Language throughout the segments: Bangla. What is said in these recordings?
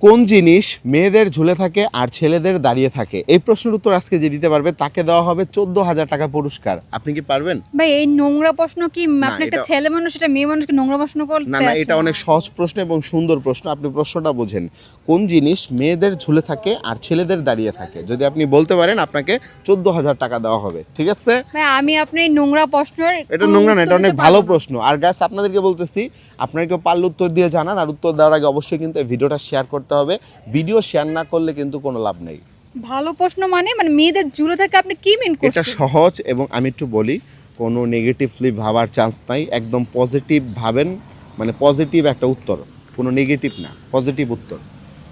কোন জিনিস মেয়েদের ঝুলে থাকে আর ছেলেদের দাঁড়িয়ে থাকে? এই প্রশ্নের উত্তর আজকে যে দিতে পারবে তাকে দেওয়া হবে 14,000 টাকা পুরস্কার। আপনি কি পারবেন? ভাই এই নোংরা প্রশ্ন কি আপনি একটা এটা- ছেলে মানুষ এটা মেয়ে মানুষকে নোংরা প্রশ্ন করতে না না, এটা অনেক সহজ প্রশ্ন এবং সুন্দর প্রশ্ন। আপনি প্রশ্নটা বোঝেন। কোন জিনিস মেয়েদের ঝুলে থাকে আর ছেলেদের দাঁড়িয়ে থাকে? যদি আপনি বলতে পারেন আপনাকে 14,000 টাকা দেওয়া হবে, ঠিক আছে? ভাই আমি আপনি এই নোংরা প্রশ্নের এটা নোংরা না, এটা অনেক ভালো প্রশ্ন। আর গাছ আপনাদেরকে বলতেছি, আপনারা কেউ পারলে উত্তর দিয়ে জানান। আর উত্তর দেওয়ার আগে অবশ্যই কিন্তু এই ভিডিওটা শেয়ার করতে হবে। ভিডিও শেয়ার না করলে কিন্তু কোনো লাভ নেই। ভালো প্রশ্ন মানে মেয়েদের ঝুলে থাকে আপনি কি মিন এটা করছেন? সহজ এবং আমি একটু বলি, কোনো নেগেটিভলি ভাবার চান্স নাই। একদম পজিটিভ ভাবেন, মানে পজিটিভ একটা উত্তর, কোনো নেগেটিভ না, পজিটিভ উত্তর,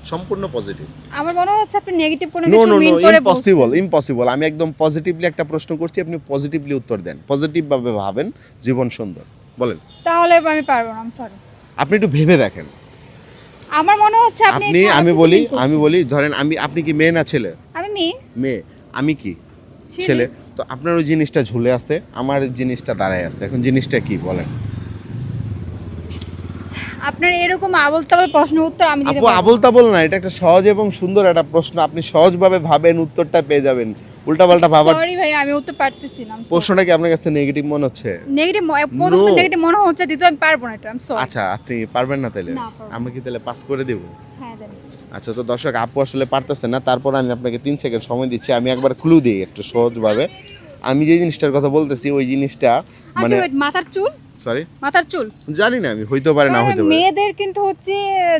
সম্পূর্ণ পজিটিভ। আমার মনে হচ্ছে আপনি নেগেটিভ কোনো নো কিছু নো নো, মিন করে ইম্পসিবল ইম্পসিবল। আমি একদম পজিটিভলি একটা প্রশ্ন করছি, আপনি পজিটিভলি উত্তর দেন, পজিটিভ ভাবে ভাবেন, জীবন সুন্দর। বলেন। তাহলে আমি পারবো না, সরি। আপনি একটু ভেবে দেখেন। আমার মনে হচ্ছে আপনি আপনি খারাপ আমি কিছু বলি mean করছেন। আমি বলি ধরেন আপনি কি মেয়ে না ছেলে? আমি মেয়ে মেয়ে। আমি কি ছেলে? তো আপনার ওই জিনিসটা ঝুলে আছে, আমার ওই জিনিসটা দাঁড়ায় আছে। এখন জিনিসটা কি বলেন? আপনার এরকম আবল তাবল প্রশ্ন উত্তর আমি দিতে আপু পারবো আবল তাবল না, এটা একটা সহজ এবং সুন্দর একটা প্রশ্ন। আপনি সহজভাবে ভাবেন, উত্তরটা পেয়ে যাবেন। উল্টাপাল্টা ভাবার সরি ভাই আমি উত্তর পারতেছি না। প্রশ্নটা কি আপনার কাছে নেগেটিভ মনে হচ্ছে? নেগেটিভ প্রথম No. নেগেটিভ মনে হচ্ছে দিতে আমি পারবো না এটা, আমি সরি। আচ্ছা, আপনি পারবেন না তাহলে? না, পারবো না। আমি কি তাহলে পাস করে দেব? হ্যাঁ দেন। আচ্ছা, তো দর্শক আপু আসলে পারতেছে না, তারপর আমি আপনাকে 3 সেকেন্ড সময় দিচ্ছি। আমি একবার ক্লু দিই একটু সহজভাবে। আমি যে জিনিসটার কথা বলতেছি ওই জিনিসটা আচ্ছা মানে wait, মাথার চুল? সরি মাথার চুল? জানি না, আমি হইতে পারে না কারণ হইতে পারে। মেয়েদের কিন্তু হচ্ছে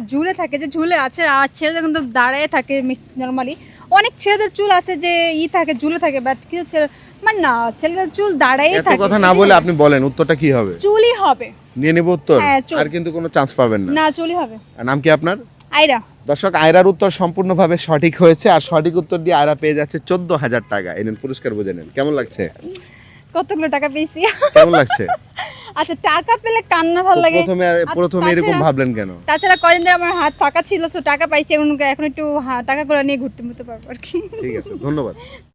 ঝুলে থাকে, যে ঝুলে আছে, আর ছেলেদের কিন্তু দাঁড়ায় থাকে নরমালি। অনেক ছেলেদের চুল আছে যে থাকে ঝুলে থাকে, বাট কিছু ছেলে মানে না, ছেলেদের চুল দাঁড়ায় এত থাকে। কথা না বলে আপনি বলেন উত্তরটা কি হবে? চুলই হবে। নিয়ে নেব উত্তর? হ্যাঁ, চুল। আর কিন্তু কোনো চান্স পাবেন না। না, চুলই হবে। আর নাম কি আপনার? আয়রা। দর্শক আয়রার উত্তর সম্পূর্ণভাবে সঠিক হয়েছে, আর সঠিক উত্তর দিয়ে আয়রা পেয়ে যাচ্ছে 14,000 টাকা। এনেন পুরস্কার, বুঝে নেন। কেমন লাগছে? কতগুলো টাকা পেয়েছি? কেমন লাগছে? আচ্ছা, টাকা পেলে কান্না ভালো লাগে। প্রথমে এরকম তাছাড়া- ভাবলেন কেন? তাছাড়া কয়দিন ধরে আমার হাত ফাঁকা ছিল, সো টাকা পাইছি, এখন একটু টাকা করে নিয়ে ঘুরতে পারবো আর কি। ঠিক আছে, ধন্যবাদ।